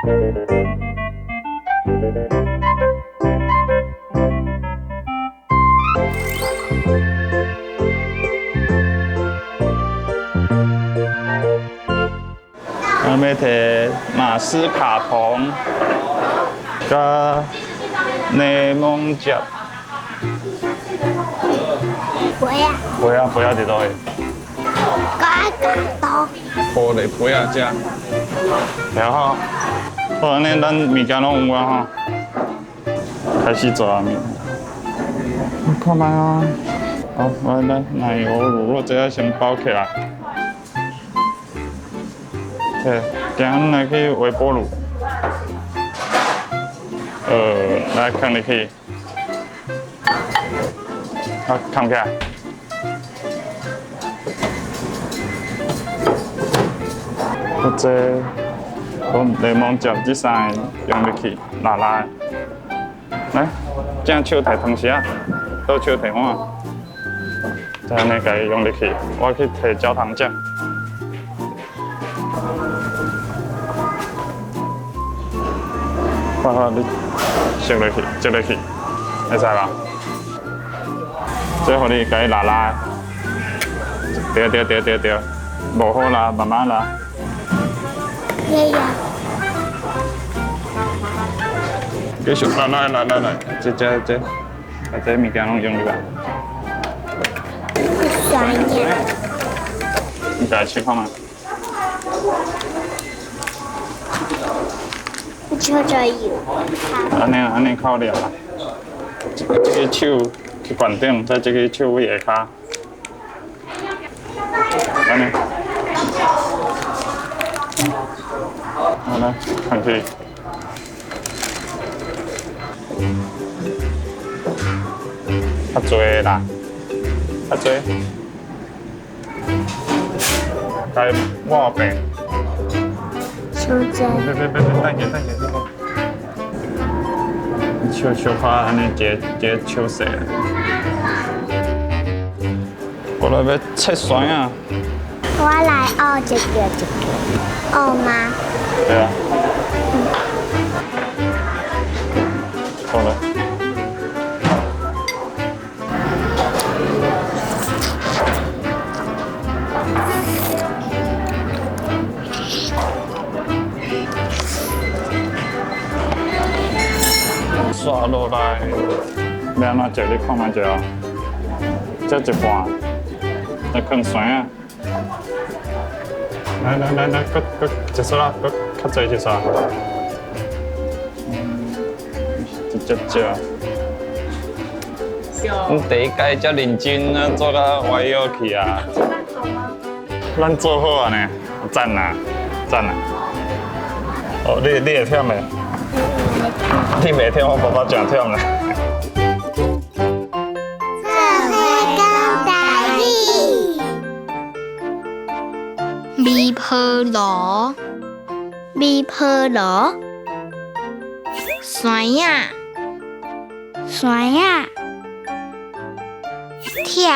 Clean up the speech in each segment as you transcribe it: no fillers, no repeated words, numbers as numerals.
我要摕马斯卡彭，加柠檬汁。不要伫倒去。玻璃杯啊，只。然后，好，安尼咱物件拢有啊吼，开始做啊面。你看卖啊，好，来奶油乳酪这要先包起来。对，今来去微波炉。来放入去。好，放起来。这柠檬汁这三个用入去，辣辣的。来，正手提汤匙啊，倒手提碗，再安尼甲伊用入去。我去摕焦糖酱。好，你烧落去，接落去，会使吧？最后你甲伊辣辣的。对，无好啦，慢慢啦。继续来，这物件拢用入来。酸呀！你家吃看嘛？就这油。安尼靠了啦。这个手去管顶，再这个手位下骹。安尼。好了，放去。较多啦，较多。该抹饼。别，等下。手拍安尼一手势。我来要切酸啊。我来熬一个，熬吗？对啊。好了。刷落来，要安怎食？你看卖者哦。这一半，再放酸啊。来，搁一撮啦，搁较济一撮。一只只。你第一届遮认真啊，做到歪腰去啊。咱做好啊呢，赞啊！哦，你会忝的？你袂忝，我爸爸真忝啦。微波炉，酸呀，甜，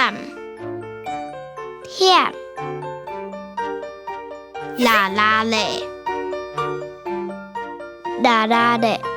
辣辣的。